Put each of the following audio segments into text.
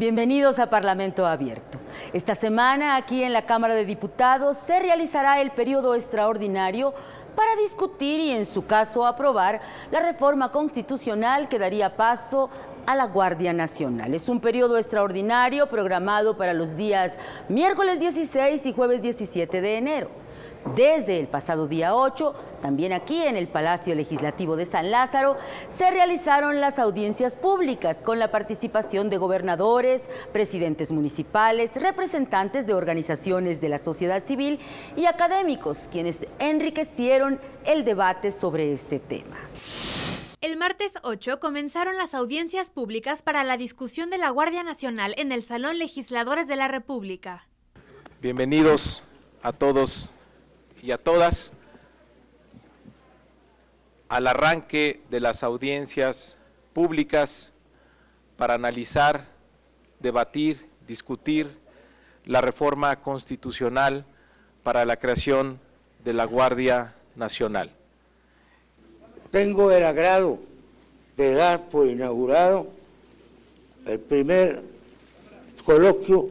Bienvenidos a Parlamento Abierto. Esta semana, aquí en la Cámara de Diputados, se realizará el periodo extraordinario para discutir y, en su caso, aprobar la reforma constitucional que daría paso a la Guardia Nacional. Es un periodo extraordinario programado para los días miércoles 16 y jueves 17 de enero. Desde el pasado día 8, también aquí en el Palacio Legislativo de San Lázaro, se realizaron las audiencias públicas con la participación de gobernadores, presidentes municipales, representantes de organizaciones de la sociedad civil y académicos, quienes enriquecieron el debate sobre este tema. El martes 8 comenzaron las audiencias públicas para la discusión de la Guardia Nacional en el Salón Legisladores de la República. Bienvenidos a todos y a todas al arranque de las audiencias públicas para analizar, debatir, discutir la reforma constitucional para la creación de la Guardia Nacional. Tengo el agrado de dar por inaugurado el primer coloquio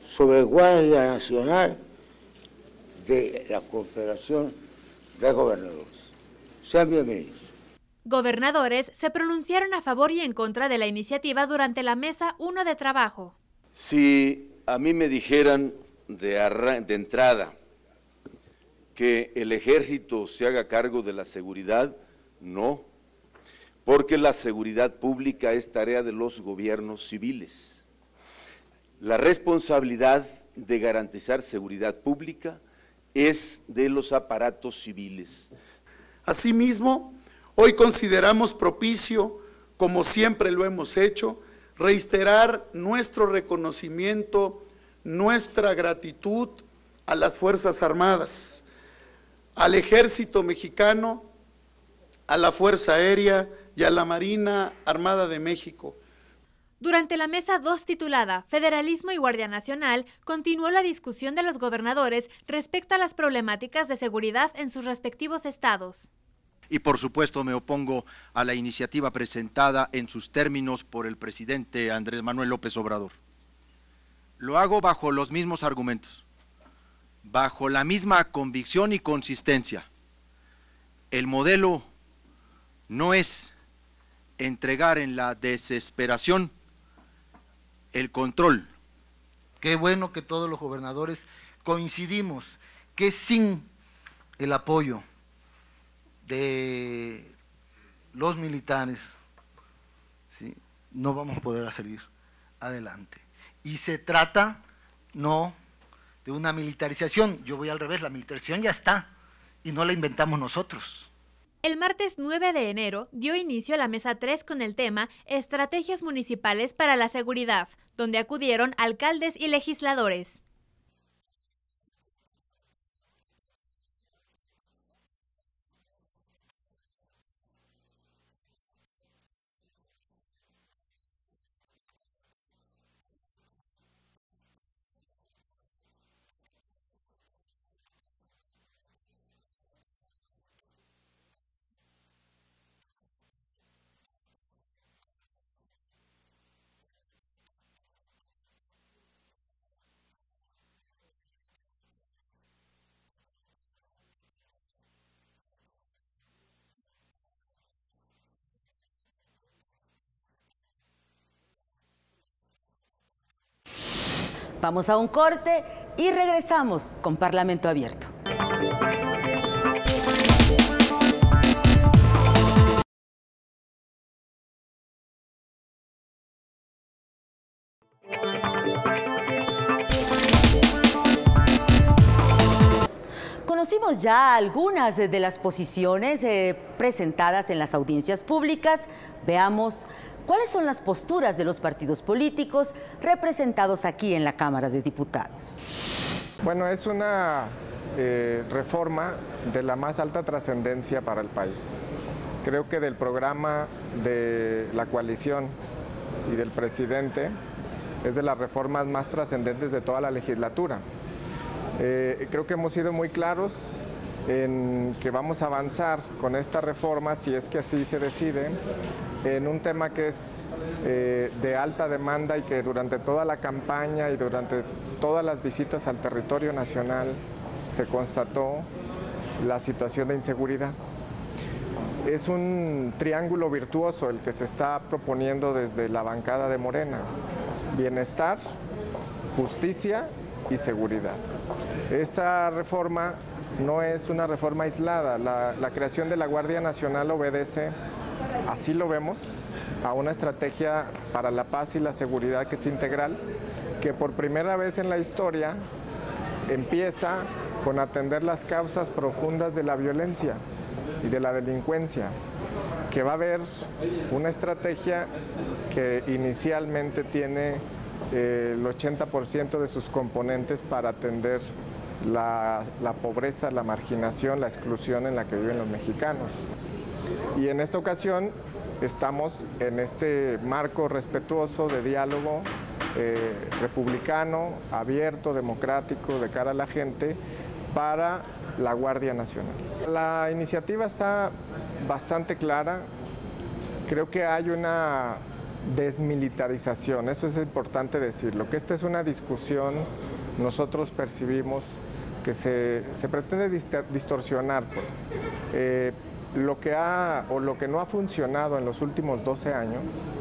sobre Guardia Nacional de la Confederación de Gobernadores. Sean bienvenidos. Gobernadores se pronunciaron a favor y en contra de la iniciativa durante la Mesa 1 de trabajo. Si a mí me dijeran de entrada que el ejército se haga cargo de la seguridad, no, porque la seguridad pública es tarea de los gobiernos civiles. La responsabilidad de garantizar seguridad pública es de los aparatos civiles. Asimismo, hoy consideramos propicio, como siempre lo hemos hecho, reiterar nuestro reconocimiento, nuestra gratitud a las Fuerzas Armadas, al Ejército Mexicano, a la Fuerza Aérea y a la Marina Armada de México. Durante la Mesa 2 titulada Federalismo y Guardia Nacional, continuó la discusión de los gobernadores respecto a las problemáticas de seguridad en sus respectivos estados. Y por supuesto me opongo a la iniciativa presentada en sus términos por el presidente Andrés Manuel López Obrador. Lo hago bajo los mismos argumentos, bajo la misma convicción y consistencia. El modelo no es entregar en la desesperación el control. Qué bueno que todos los gobernadores coincidimos que sin el apoyo de los militares, ¿sí?, no vamos a poder salir adelante. Y se trata no de una militarización, yo voy al revés, la militarización ya está y no la inventamos nosotros. El martes 9 de enero dio inicio a la Mesa 3 con el tema Estrategias Municipales para la Seguridad, donde acudieron alcaldes y legisladores. Vamos a un corte y regresamos con Parlamento Abierto. Conocimos ya algunas de las posiciones presentadas en las audiencias públicas. Veamos cuáles son las posturas de los partidos políticos representados aquí en la Cámara de Diputados. Bueno, es una reforma de la más alta trascendencia para el país. Creo que del programa de la coalición y del presidente es de las reformas más trascendentes de toda la legislatura. Creo que hemos sido muy claros en que vamos a avanzar con esta reforma, si es que así se decide, en un tema que es de alta demanda y que durante toda la campaña y durante todas las visitas al territorio nacional se constató la situación de inseguridad. Es un triángulo virtuoso el que se está proponiendo desde la bancada de Morena: bienestar, justicia y seguridad. Esta reforma no es una reforma aislada. La creación de la Guardia Nacional obedece, así lo vemos, a una estrategia para la paz y la seguridad que es integral, que por primera vez en la historia empieza con atender las causas profundas de la violencia y de la delincuencia, que va a haber una estrategia que inicialmente tiene el 80% de sus componentes para atender la pobreza, la marginación, la exclusión en la que viven los mexicanos. Y en esta ocasión estamos en este marco respetuoso de diálogo republicano, abierto, democrático, de cara a la gente, para la Guardia Nacional. La iniciativa está bastante clara. Creo que hay una desmilitarización, eso es importante decirlo, que esta es una discusión, nosotros percibimos que se pretende distorsionar, pues. Lo que no ha funcionado en los últimos 12 años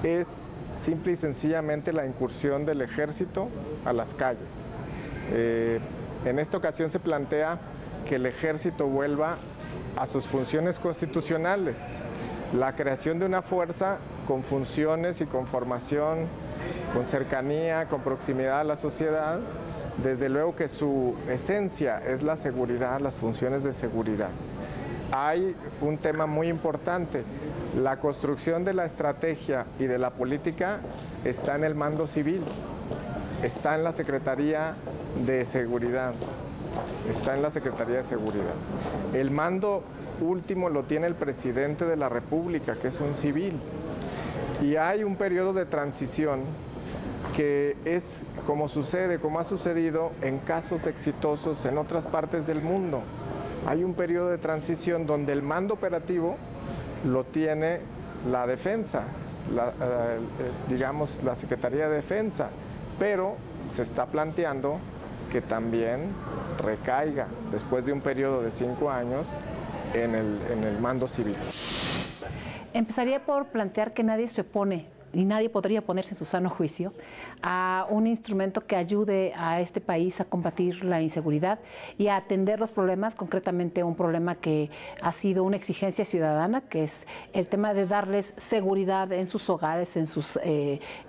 es simple y sencillamente la incursión del ejército a las calles. En esta ocasión se plantea que el ejército vuelva a sus funciones constitucionales, la creación de una fuerza con funciones y con formación, con cercanía, con proximidad a la sociedad. Desde luego que su esencia es la seguridad, las funciones de seguridad. Hay un tema muy importante: la construcción de la estrategia y de la política está en el mando civil, está en la Secretaría de Seguridad, está en la Secretaría de Seguridad. El mando último lo tiene el presidente de la República, que es un civil, y hay un periodo de transición que es como ha sucedido en casos exitosos en otras partes del mundo. Hay un periodo de transición donde el mando operativo lo tiene la defensa, digamos la Secretaría de Defensa, pero se está planteando que también recaiga, después de un periodo de 5 años, en el mando civil. Empezaría por plantear que nadie se opone y nadie podría oponerse en su sano juicio a un instrumento que ayude a este país a combatir la inseguridad y a atender los problemas, concretamente un problema que ha sido una exigencia ciudadana, que es el tema de darles seguridad en sus hogares, en sus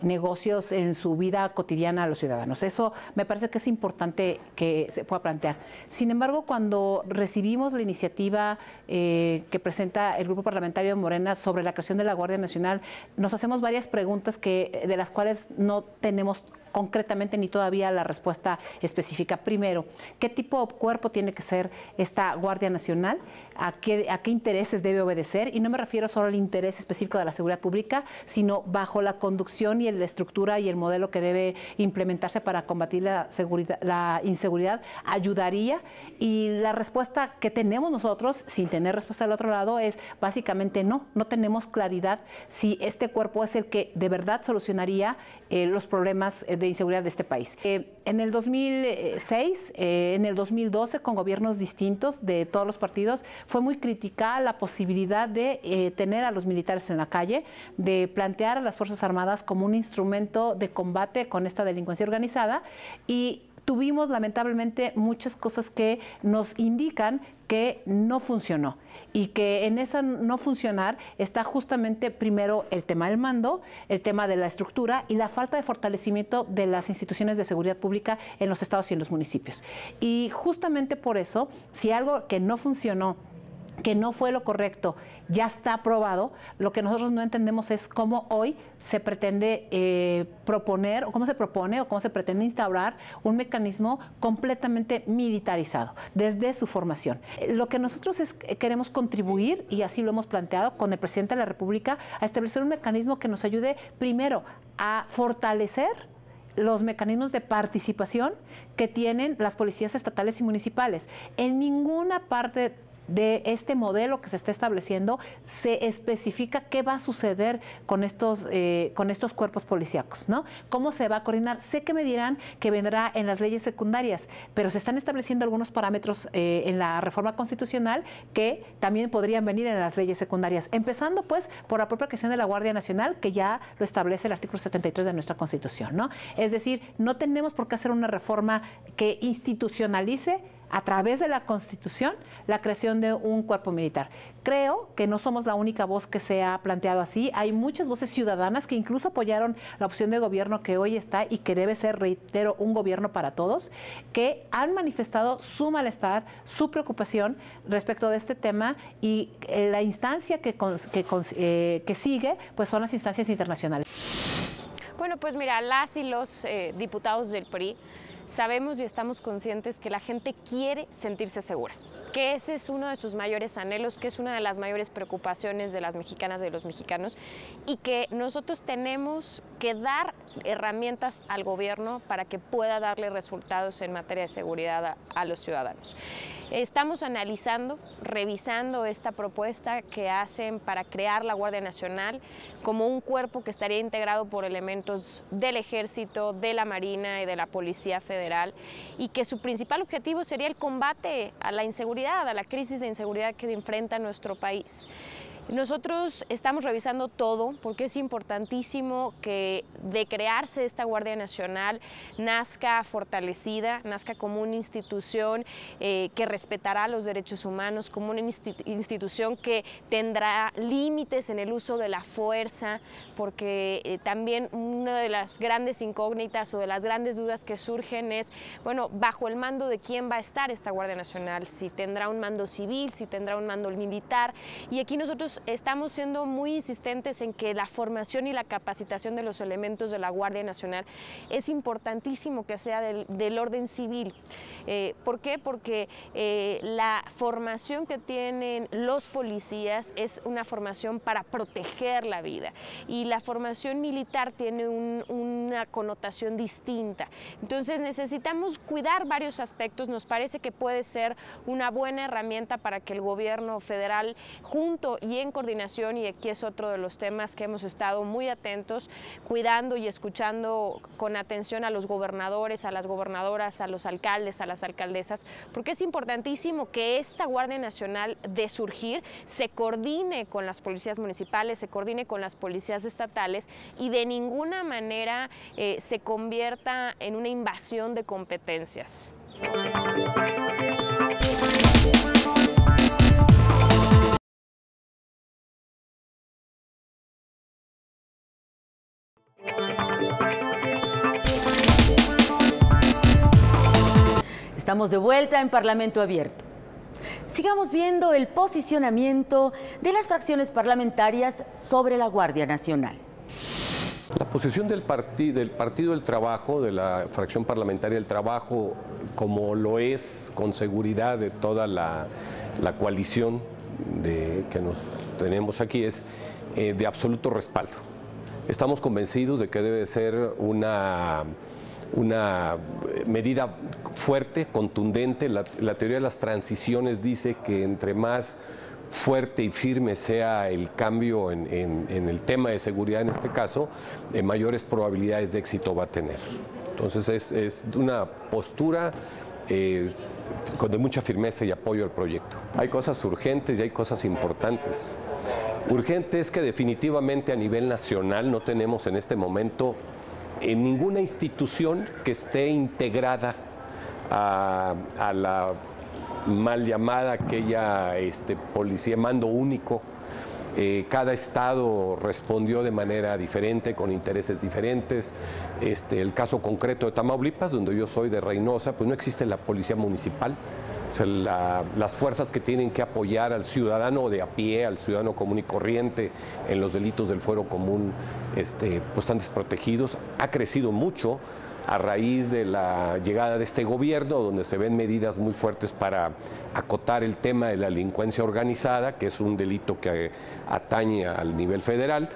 negocios, en su vida cotidiana a los ciudadanos. Eso me parece que es importante que se pueda plantear. Sin embargo, cuando recibimos la iniciativa que presenta el Grupo Parlamentario de Morena sobre la creación de la Guardia Nacional, nos hacemos varias preguntas de las cuales no tenemos concretamente ni todavía la respuesta específica. Primero, ¿qué tipo de cuerpo tiene que ser esta Guardia Nacional? ¿A qué intereses debe obedecer? Y no me refiero solo al interés específico de la seguridad pública, sino bajo la conducción y la estructura y el modelo que debe implementarse para combatir la inseguridad. ¿Ayudaría? Y la respuesta que tenemos nosotros, sin tener respuesta del otro lado, es básicamente no tenemos claridad si este cuerpo es el que de verdad solucionaría los problemas de inseguridad de este país. En el 2006, en el 2012, con gobiernos distintos de todos los partidos, fue muy criticada la posibilidad de tener a los militares en la calle, de plantear a las Fuerzas Armadas como un instrumento de combate con esta delincuencia organizada, y tuvimos lamentablemente muchas cosas que nos indican que no funcionó, y que en esa no funcionar está justamente primero el tema del mando, el tema de la estructura y la falta de fortalecimiento de las instituciones de seguridad pública en los estados y en los municipios. Y justamente por eso, si algo que no funcionó, que no fue lo correcto, ya está aprobado, lo que nosotros no entendemos es cómo hoy se pretende proponer, o cómo se propone, o cómo se pretende instaurar un mecanismo completamente militarizado desde su formación. Lo que nosotros queremos contribuir, y así lo hemos planteado con el presidente de la República, a establecer un mecanismo que nos ayude primero a fortalecer los mecanismos de participación que tienen las policías estatales y municipales. En ninguna parte de este modelo que se está estableciendo se especifica qué va a suceder con estos cuerpos policíacos, ¿no? ¿Cómo se va a coordinar? Sé que me dirán que vendrá en las leyes secundarias, pero se están estableciendo algunos parámetros en la reforma constitucional que también podrían venir en las leyes secundarias, empezando pues por la propia creación de la Guardia Nacional, que ya lo establece el artículo 73 de nuestra Constitución, ¿no? Es decir, no tenemos por qué hacer una reforma que institucionalice a través de la Constitución la creación de un cuerpo militar. Creo que no somos la única voz que se ha planteado así. Hay muchas voces ciudadanas que incluso apoyaron la opción de gobierno que hoy está y que debe ser, reitero, un gobierno para todos, que han manifestado su malestar, su preocupación respecto de este tema, y la instancia que sigue pues son las instancias internacionales. Bueno, pues mira, las y los diputados del PRI sabemos y estamos conscientes que la gente quiere sentirse segura, que ese es uno de sus mayores anhelos, que es una de las mayores preocupaciones de las mexicanas y de los mexicanos, y que nosotros tenemos que dar herramientas al gobierno para que pueda darle resultados en materia de seguridad a los ciudadanos. Estamos analizando, revisando esta propuesta que hacen para crear la Guardia Nacional como un cuerpo que estaría integrado por elementos del Ejército, de la Marina y de la Policía Federal, y que su principal objetivo sería el combate a la inseguridad, a la crisis de inseguridad que enfrenta nuestro país. Nosotros estamos revisando todo porque es importantísimo que de crearse esta Guardia Nacional nazca fortalecida, nazca como una institución que respetará los derechos humanos, como una institución que tendrá límites en el uso de la fuerza, porque también una de las grandes incógnitas o de las grandes dudas que surgen es, bueno, bajo el mando de quién va a estar esta Guardia Nacional, si tendrá un mando civil, si tendrá un mando militar, y aquí nosotros estamos siendo muy insistentes en que la formación y la capacitación de los elementos de la Guardia Nacional es importantísimo que sea del orden civil. ¿Por qué? Porque la formación que tienen los policías es una formación para proteger la vida, y la formación militar tiene una connotación distinta. Entonces necesitamos cuidar varios aspectos. Nos parece que puede ser una buena herramienta para que el gobierno federal, junto y en coordinación, y aquí es otro de los temas que hemos estado muy atentos, cuidando y escuchando con atención a los gobernadores, a las gobernadoras, a los alcaldes, a las alcaldesas, porque es importantísimo que esta Guardia Nacional, de surgir, se coordine con las policías municipales, se coordine con las policías estatales, y de ninguna manera se convierta en una invasión de competencias. Estamos de vuelta en Parlamento Abierto. Sigamos viendo el posicionamiento de las fracciones parlamentarias sobre la Guardia Nacional. La posición del Partido del Trabajo, de la fracción parlamentaria del Trabajo, como lo es con seguridad de toda la coalición que nos tenemos aquí, es de absoluto respaldo. Estamos convencidos de que debe ser una medida fuerte, contundente. La teoría de las transiciones dice que entre más fuerte y firme sea el cambio en el tema de seguridad, en este caso, mayores probabilidades de éxito va a tener. Entonces es una postura de mucha firmeza y apoyo al proyecto. Hay cosas urgentes y hay cosas importantes. Urgente es que definitivamente a nivel nacional no tenemos en este momento en ninguna institución que esté integrada a la mal llamada aquella policía, mando único. Cada estado respondió de manera diferente, con intereses diferentes. El caso concreto de Tamaulipas, donde yo soy de Reynosa, pues no existe la policía municipal. O sea, las fuerzas que tienen que apoyar al ciudadano de a pie, al ciudadano común y corriente en los delitos del fuero común, pues están desprotegidos. Ha crecido mucho a raíz de la llegada de este gobierno, donde se ven medidas muy fuertes para acotar el tema de la delincuencia organizada, que es un delito que atañe al nivel federal.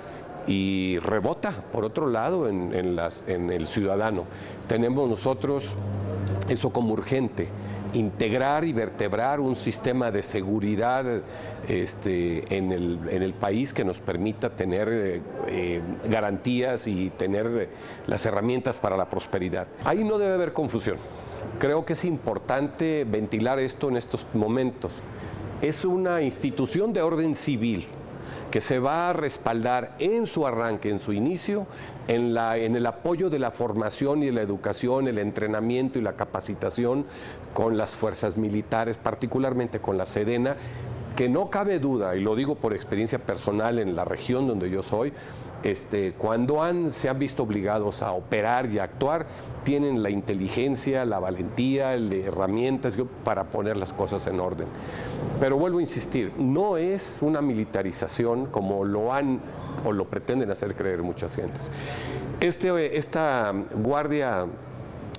y rebota, por otro lado, en el ciudadano. Tenemos nosotros eso como urgente, integrar y vertebrar un sistema de seguridad en el país que nos permita tener garantías y tener las herramientas para la prosperidad. Ahí no debe haber confusión. Creo que es importante ventilar esto en estos momentos. Es una institución de orden civil que se va a respaldar en su arranque, en su inicio, en el apoyo de la formación y de la educación, el entrenamiento y la capacitación con las fuerzas militares, particularmente con la Sedena, que no cabe duda, y lo digo por experiencia personal en la región donde yo soy, cuando se han visto obligados a operar y a actuar, tienen la inteligencia, la valentía, herramientas para poner las cosas en orden. Pero vuelvo a insistir, no es una militarización como lo pretenden hacer creer muchas gentes. Esta Guardia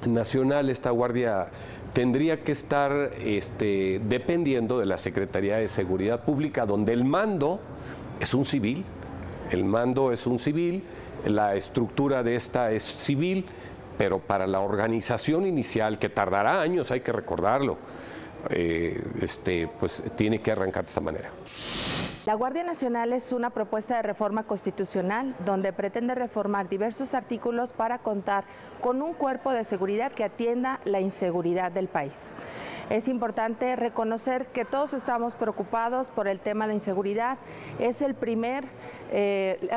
Nacional, esta Guardia tendría que estar dependiendo de la Secretaría de Seguridad Pública, donde el mando es un civil. El mando es un civil, la estructura de esta es civil, pero para la organización inicial, que tardará años, hay que recordarlo, pues tiene que arrancar de esta manera. La Guardia Nacional es una propuesta de reforma constitucional donde pretende reformar diversos artículos para contar con un cuerpo de seguridad que atienda la inseguridad del país. Es importante reconocer que todos estamos preocupados por el tema de inseguridad. Es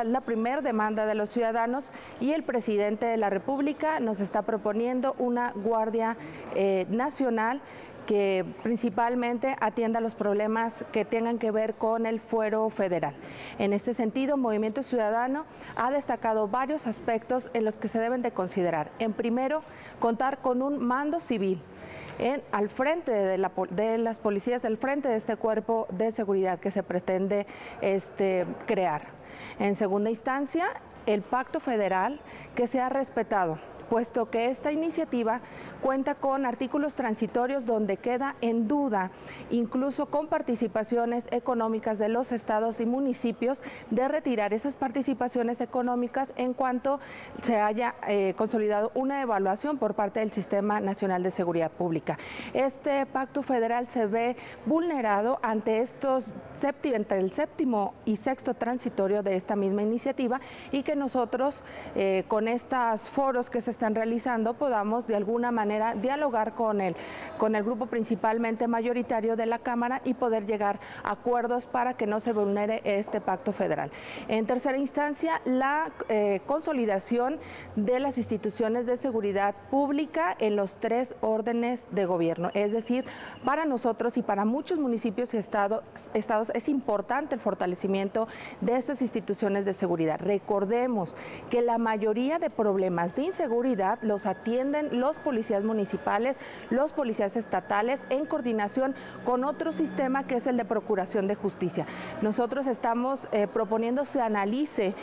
la primera demanda de los ciudadanos y el presidente de la República nos está proponiendo una Guardia Nacional que principalmente atienda los problemas que tengan que ver con el fuero federal. En este sentido, Movimiento Ciudadano ha destacado varios aspectos en los que se deben de considerar. En primero, contar con un mando civil al frente de las policías, al frente de este cuerpo de seguridad que se pretende crear. En segunda instancia, el pacto federal que se ha respetado, puesto que esta iniciativa cuenta con artículos transitorios donde queda en duda, incluso con participaciones económicas de los estados y municipios, de retirar esas participaciones económicas en cuanto se haya consolidado una evaluación por parte del Sistema Nacional de Seguridad Pública. Este pacto federal se ve vulnerado ante entre el séptimo y sexto transitorio de esta misma iniciativa, y que nosotros con estos foros que se están realizando podamos de alguna manera dialogar con el grupo principalmente mayoritario de la Cámara y poder llegar a acuerdos para que no se vulnere este pacto federal. En tercera instancia, la consolidación de las instituciones de seguridad pública en los 3 órdenes de gobierno. Es decir, para nosotros y para muchos municipios y estados es importante el fortalecimiento de estas instituciones de seguridad. Recordemos que la mayoría de problemas de inseguridad los atienden los policías municipales, los policías estatales, en coordinación con otro sistema que es el de procuración de justicia. Nosotros estamos proponiendo se analice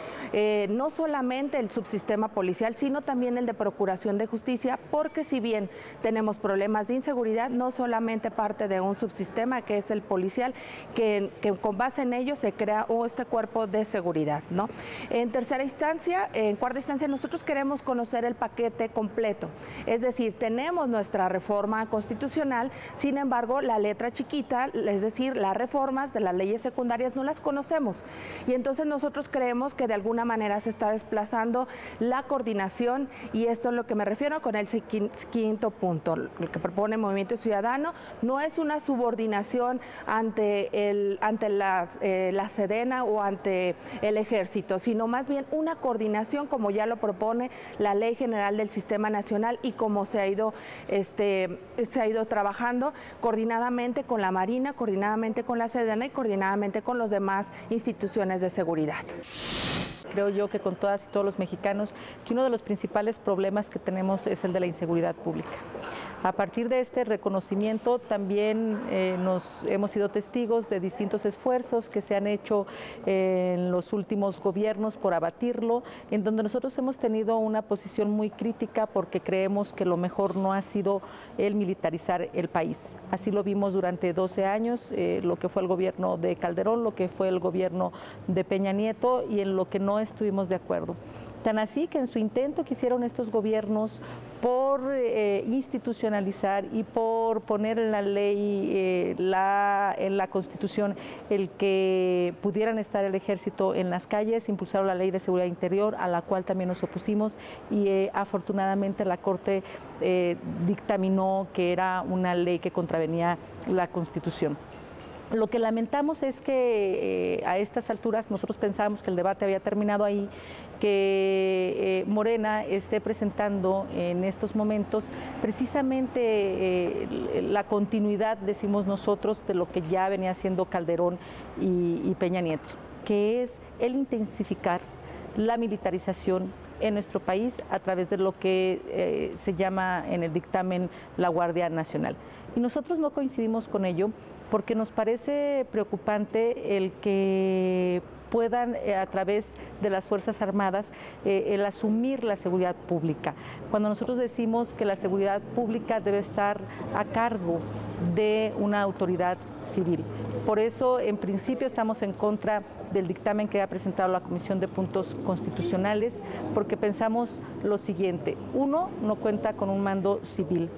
no solamente el subsistema policial, sino también el de procuración de justicia, porque si bien tenemos problemas de inseguridad, no solamente parte de un subsistema que es el policial, que con base en ello se crea este cuerpo de seguridad, ¿no? En cuarta instancia, nosotros queremos conocer el paquete completo, es decir, tenemos nuestra reforma constitucional, sin embargo, la letra chiquita, es decir, las reformas de las leyes secundarias no las conocemos, y entonces nosotros creemos que de alguna manera se está desplazando la coordinación, y esto es lo que me refiero con el quinto punto. Lo que propone Movimiento Ciudadano no es una subordinación ante la Sedena o ante el Ejército, sino más bien una coordinación como ya lo propone la Ley General del Sistema Nacional y como se ha ido trabajando coordinadamente con la Marina, coordinadamente con la Sedena y coordinadamente con las demás instituciones de seguridad. Creo yo que con todas y todos los mexicanos, que uno de los principales problemas que tenemos es el de la inseguridad pública. A partir de este reconocimiento también hemos sido testigos de distintos esfuerzos que se han hecho en los últimos gobiernos por abatirlo, en donde nosotros hemos tenido una posición muy crítica porque creemos que lo mejor no ha sido el militarizar el país. Así lo vimos durante 12 años, lo que fue el gobierno de Calderón, lo que fue el gobierno de Peña Nieto y en lo que no estuvimos de acuerdo. Tan así que en su intento que hicieron estos gobiernos por institucionalizar y por poner en la ley, en la Constitución, el que pudieran estar el ejército en las calles, impulsaron la Ley de Seguridad Interior, a la cual también nos opusimos y afortunadamente la Corte dictaminó que era una ley que contravenía la Constitución. Lo que lamentamos es que a estas alturas nosotros pensábamos que el debate había terminado ahí, que Morena esté presentando en estos momentos precisamente la continuidad, decimos nosotros, de lo que ya venía haciendo Calderón y Peña Nieto, que es el intensificar la militarización en nuestro país a través de lo que se llama en el dictamen la Guardia Nacional. Y nosotros no coincidimos con ello porque nos parece preocupante el que puedan a través de las Fuerzas Armadas el asumir la seguridad pública. Cuando nosotros decimos que la seguridad pública debe estar a cargo de una autoridad civil. Por eso, en principio, estamos en contra del dictamen que ha presentado la Comisión de Puntos Constitucionales, porque pensamos lo siguiente: uno, no cuenta con un mando civil.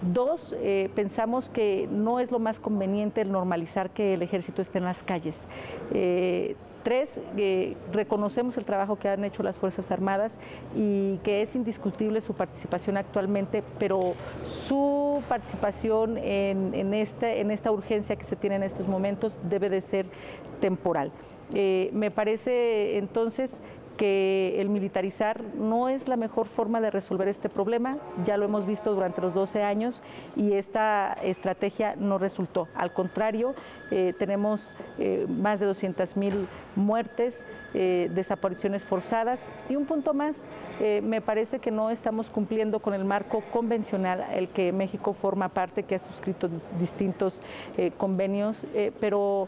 Dos, pensamos que no es lo más conveniente el normalizar que el ejército esté en las calles. Tres, reconocemos el trabajo que han hecho las Fuerzas Armadas y que es indiscutible su participación actualmente, pero su participación en esta urgencia que se tiene en estos momentos debe de ser temporal. Me parece entonces que el militarizar no es la mejor forma de resolver este problema, ya lo hemos visto durante los 12 años y esta estrategia no resultó. Al contrario, tenemos más de 200,000 muertes, desapariciones forzadas y un punto más, me parece que no estamos cumpliendo con el marco convencional, el que México forma parte, que ha suscrito distintos convenios, pero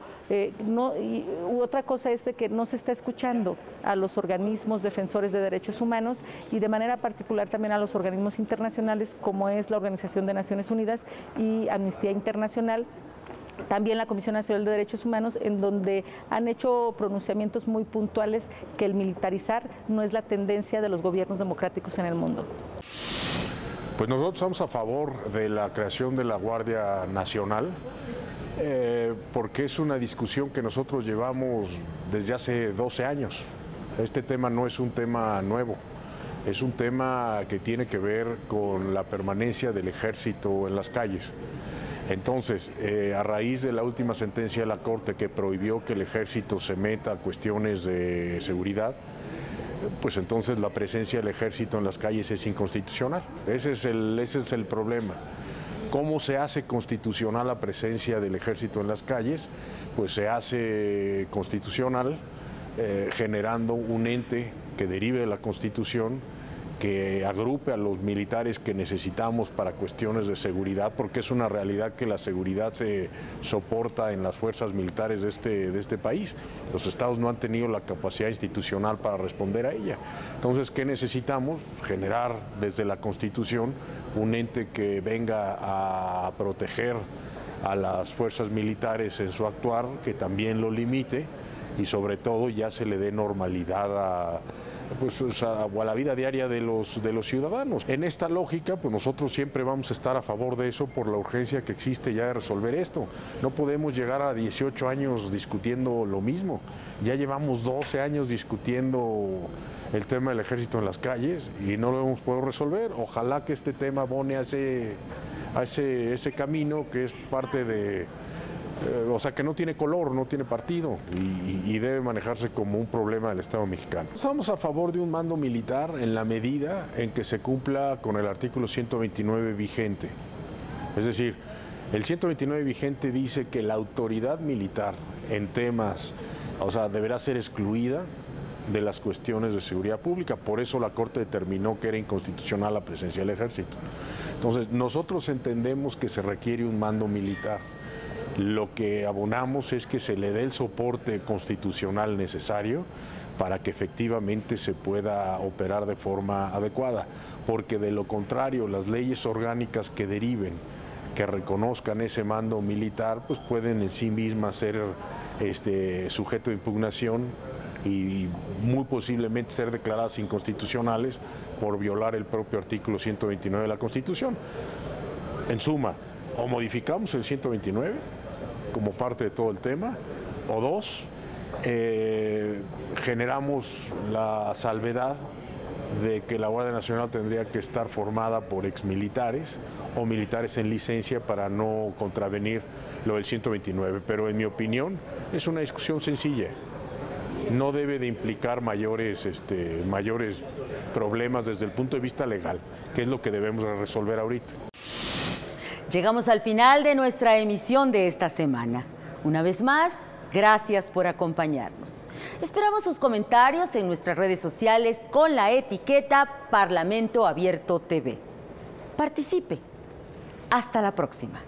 otra cosa es de que no se está escuchando a los organismos defensores de derechos humanos y de manera particular también a los organismos internacionales como es la Organización de Naciones Unidas y Amnistía Internacional, también la Comisión Nacional de Derechos Humanos, en donde han hecho pronunciamientos muy puntuales que el militarizar no es la tendencia de los gobiernos democráticos en el mundo. Pues nosotros estamos a favor de la creación de la Guardia Nacional, porque es una discusión que nosotros llevamos desde hace 12 años. Este tema no es un tema nuevo, es un tema que tiene que ver con la permanencia del ejército en las calles. Entonces, a raíz de la última sentencia de la Corte que prohibió que el ejército se meta a cuestiones de seguridad, pues entonces la presencia del ejército en las calles es inconstitucional. Ese es el problema. ¿Cómo se hace constitucional la presencia del ejército en las calles? Pues se hace constitucional generando un ente que derive de la Constitución, que agrupe a los militares que necesitamos para cuestiones de seguridad, porque es una realidad que la seguridad se soporta en las fuerzas militares de este país. Los estados no han tenido la capacidad institucional para responder a ella. Entonces, ¿qué necesitamos? Generar desde la Constitución un ente que venga a proteger a las fuerzas militares en su actuar, que también lo limite y sobre todo ya se le dé normalidad a la vida diaria de los ciudadanos. En esta lógica, pues nosotros siempre vamos a estar a favor de eso por la urgencia que existe ya de resolver esto. No podemos llegar a 18 años discutiendo lo mismo. Ya llevamos 12 años discutiendo el tema del ejército en las calles y no lo hemos podido resolver. Ojalá que este tema abone a ese camino que es parte de... o sea, que no tiene color, no tiene partido y debe manejarse como un problema del Estado mexicano. Estamos a favor de un mando militar en la medida en que se cumpla con el artículo 129 vigente. Es decir, el 129 vigente dice que la autoridad militar en temas, o sea, deberá ser excluida de las cuestiones de seguridad pública. Por eso la Corte determinó que era inconstitucional la presencia del Ejército. Entonces, nosotros entendemos que se requiere un mando militar. Lo que abonamos es que se le dé el soporte constitucional necesario para que efectivamente se pueda operar de forma adecuada, porque de lo contrario, las leyes orgánicas que deriven, que reconozcan ese mando militar, pues pueden en sí mismas ser sujeto de impugnación y muy posiblemente ser declaradas inconstitucionales por violar el propio artículo 129 de la Constitución. En suma, o modificamos el 129 como parte de todo el tema, o dos, generamos la salvedad de que la Guardia Nacional tendría que estar formada por exmilitares o militares en licencia para no contravenir lo del 129, pero en mi opinión es una discusión sencilla. No debe de implicar mayores problemas desde el punto de vista legal, que es lo que debemos resolver ahorita. Llegamos al final de nuestra emisión de esta semana. Una vez más, gracias por acompañarnos. Esperamos sus comentarios en nuestras redes sociales con la etiqueta Parlamento Abierto TV. Participe. Hasta la próxima.